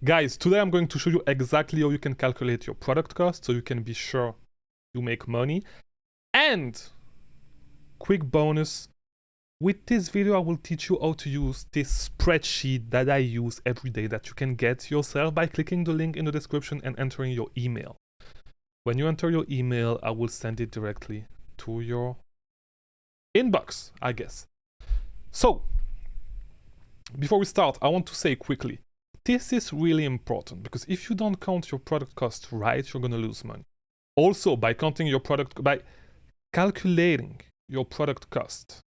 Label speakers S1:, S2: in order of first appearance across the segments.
S1: Guys, today I'm going to show you exactly how you can calculate your product cost so you can be sure you make money. And quick bonus, with this video I will teach you how to use this spreadsheet that I use every day that you can get yourself by clicking the link in the description and entering your email. When you enter your email, I will send it directly to your inbox, I guess. So, before we start, I want to say quickly, this is really important because if you don't count your product cost right, you're going to lose money. Also, by calculating your product cost,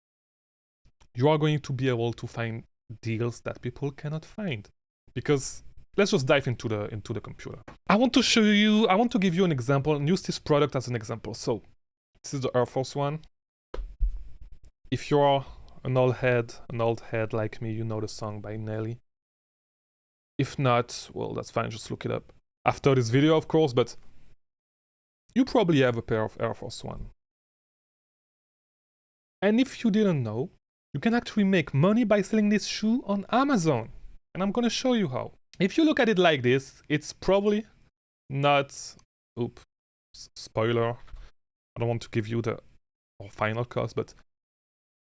S1: you are going to be able to find deals that people cannot find. Because let's just dive into the computer. I want to give you an example and use this product as an example. So this is the Air Force One. If you're an old head like me, you know the song by Nelly. If not, well, that's fine, just look it up after this video, of course, but you probably have a pair of Air Force One. And if you didn't know, you can actually make money by selling this shoe on Amazon. And I'm gonna show you how. If you look at it like this, it's probably not, spoiler, I don't want to give you the final cost, but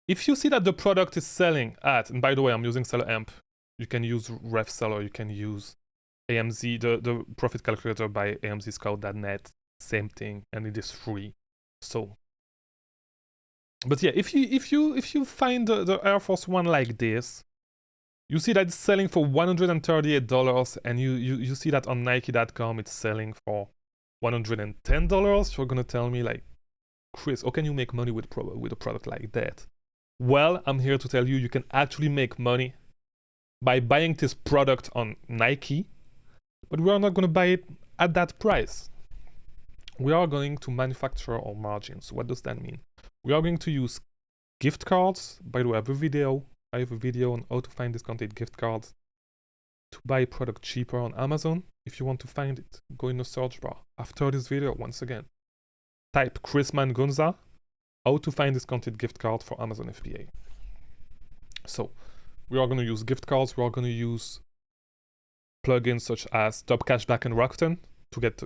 S1: if you see that the product is selling at, and by the way, I'm using Seller Amp, you can use RefSeller, you can use AMZ, the profit calculator by amzscout.net, same thing, and it is free. So, but yeah, if you find the Air Force One like this, you see that it's selling for $138, and you see that on Nike.com it's selling for $110. You're gonna tell me like, Chris, how can you make money with a product like that? Well, I'm here to tell you, you can actually make money by buying this product on Nike, but we are not going to buy it at that price. We are going to manufacture our margins. What does that mean? We are going to use gift cards. By the way, I have a video on how to find discounted gift cards to buy a product cheaper on Amazon. If you want to find it, go in the search bar. After this video, once again, type Chris Mangunza, how to find discounted gift card for Amazon FBA. So we are going to use gift cards. We are going to use plugins such as Top Cashback and Rakuten to get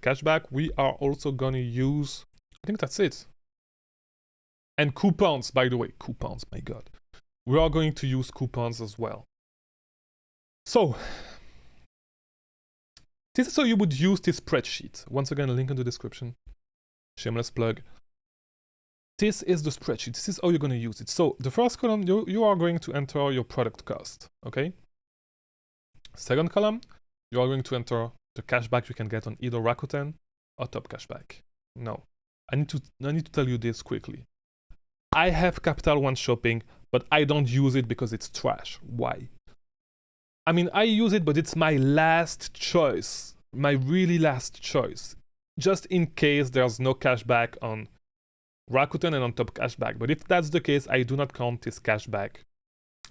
S1: cashback. We are also going to use, I think that's it. And coupons, by the way, coupons, my God. We are going to use coupons as well. So this is how you would use this spreadsheet. Once again, a link in the description. Shameless plug. This is the spreadsheet. This is how you're going to use it. So the first column, you are going to enter your product cost, okay? Second column, you are going to enter the cashback you can get on either Rakuten or Top Cashback. Now, I need to tell you this quickly. I have Capital One Shopping, but I don't use it because it's trash. Why? I mean, I use it, but it's my last choice, my really last choice, just in case there's no cashback on Rakuten and on Top Cashback. But if that's the case, I do not count this cashback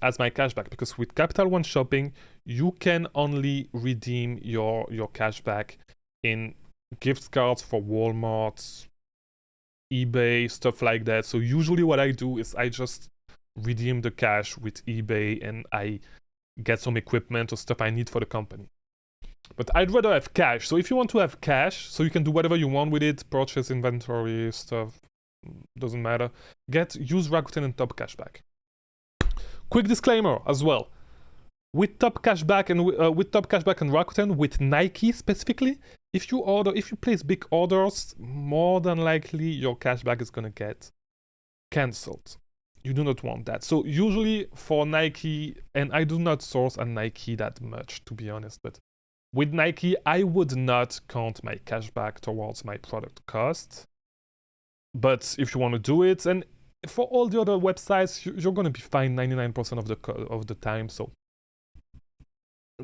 S1: as my cashback, because with Capital One Shopping, you can only redeem your cashback in gift cards for Walmart, eBay, stuff like that. So usually what I do is I just redeem the cash with eBay and I get some equipment or stuff I need for the company. But I'd rather have cash. So if you want to have cash, so you can do whatever you want with it, purchase inventory, stuff, doesn't matter. Use Rakuten and Top Cashback. Quick disclaimer as well. With Top Cashback and Rakuten, with Nike specifically, if you place big orders, more than likely your cashback is gonna get cancelled. You do not want that. So usually for Nike, and I do not source on Nike that much, to be honest, but with Nike, I would not count my cashback towards my product cost. But if you want to do it, and for all the other websites, you're going to be fine 99% of the time. So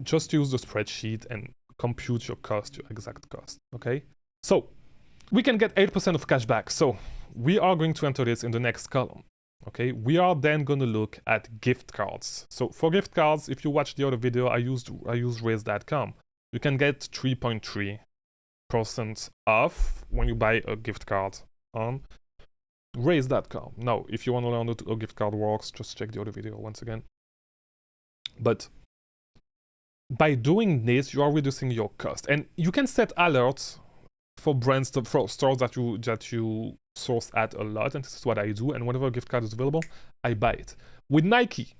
S1: just use the spreadsheet and compute your cost, your exact cost. Okay. So we can get 8% of cashback. So we are going to enter this in the next column. Okay. We are then going to look at gift cards. So for gift cards, if you watch the other video, I use Raise.com. You can get 3.3% off when you buy a gift card on Raise.com. Now, if you want to learn how a gift card works, just check the other video once again. But by doing this, you are reducing your cost. And you can set alerts for brands, for stores that you source at a lot, and this is what I do. And whenever a gift card is available, I buy it. With Nike,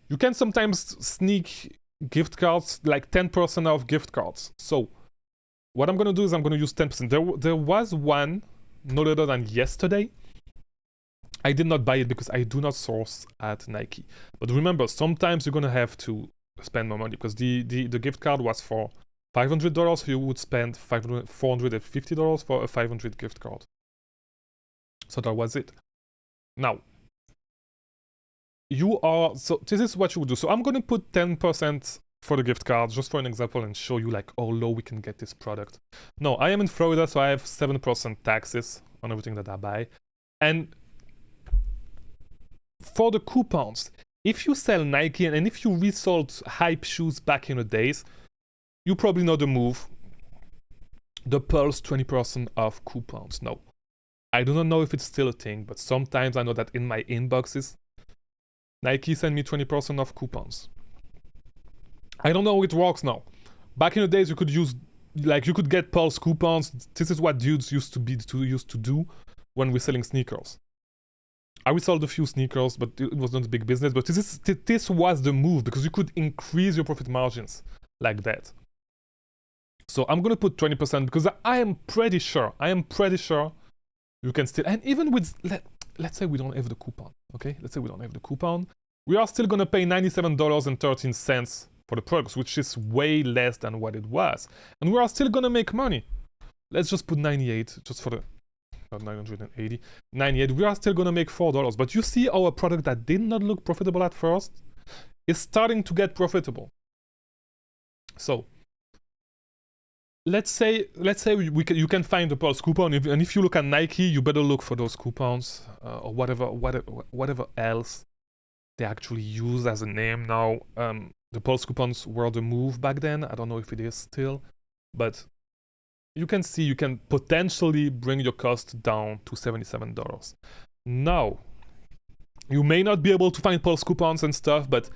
S1: you can sometimes sneak gift cards, like 10% off gift cards. So what I'm gonna do is I'm gonna use 10%. There was one no later than yesterday. I did not buy it because I do not source at Nike. But remember, sometimes you're gonna have to spend more money, because the gift card was for $500, so you would spend $450 for a $500 gift card. So that was it. Now, so this is what you would do. So I'm gonna put 10% for the gift card, just for an example, and show you like how low we can get this product. No, I am in Florida, so I have 7% taxes on everything that I buy. And for the coupons, if you sell Nike and if you resold hype shoes back in the days, you probably know the move. The Pulse 20% off coupons. No, I do not know if it's still a thing, but sometimes I know that in my inboxes, Nike send me 20% off coupons. I don't know how it works now. Back in the days, you could use, like, you could get Pulse coupons. This is what dudes used to do when we're selling sneakers. I resold a few sneakers, but it was not a big business. But this was the move, because you could increase your profit margins like that. So I'm gonna put 20% because I am pretty sure you can still, and even with, let's say we don't have the coupon, okay? Let's say we don't have the coupon. We are still gonna pay $97.13 for the products, which is way less than what it was. And we are still gonna make money. Let's just put 98, just for the, not 980, 98. We are still gonna make $4. But you see our product that did not look profitable at first is starting to get profitable. So let's say you can find the Pulse coupon, and if you look at Nike, you better look for those coupons or whatever else they actually use as a name now. The Pulse coupons were the move back then. I don't know if it is still, but you can see you can potentially bring your cost down to $77. Now, you may not be able to find Pulse coupons and stuff, but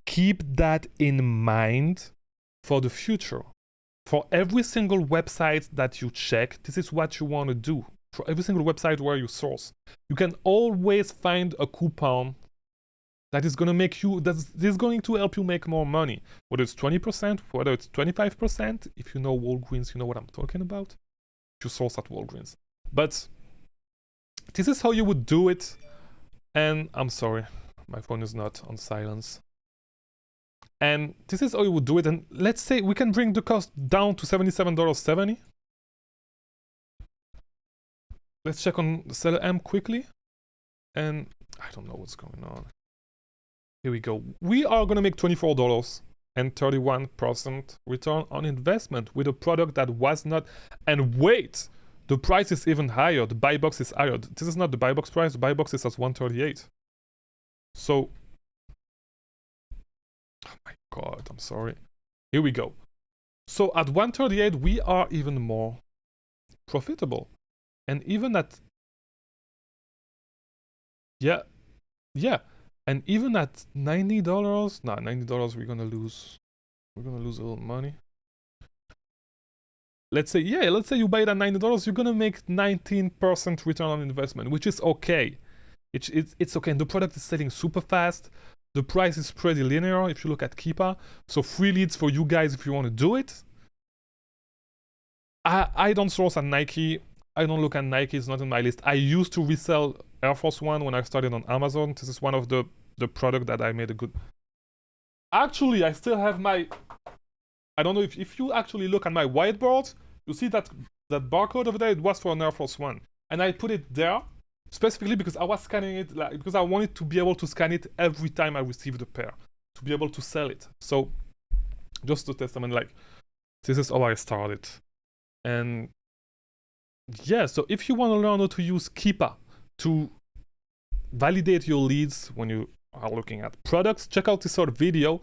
S1: keep that in mind for the future. For every single website that you check, this is what you want to do. For every single website where you source, you can always find a coupon that is going to make you, that is going to help you make more money. Whether it's 20%, whether it's 25%. If you know Walgreens, you know what I'm talking about. You source at Walgreens. But this is how you would do it. And I'm sorry, my phone is not on silence. And this is how you would do it. And let's say we can bring the cost down to $77.70. Let's check on Seller M quickly. And I don't know what's going on. Here we go. We are going to make $24 and 31% return on investment with a product that was not. And wait, the price is even higher. The buy box is higher. This is not the buy box price. The buy box is at $138. So, oh my God, I'm sorry. Here we go. So at $138, we are even more profitable. And even at, yeah. And even at $90, $90 we're gonna lose a little money. Let's say you buy it at $90, you're gonna make 19% return on investment, which is okay. It's okay. And the product is selling super fast. The price is pretty linear if you look at Keepa. So free leads for you guys if you want to do it. I don't source at Nike. I don't look at Nike. It's not on my list. I used to resell Air Force One when I started on Amazon. This is one of the product that I made a good. Actually, I still have my. I don't know if you actually look at my whiteboard, you see that barcode over there. It was for an Air Force One, and I put it there specifically because I was scanning it, because I wanted to be able to scan it every time I received a pair to be able to sell it. So just to testament, like, this is how I started. And yeah, so if you want to learn how to use Keepa to validate your leads when you are looking at products, check out this sort of video.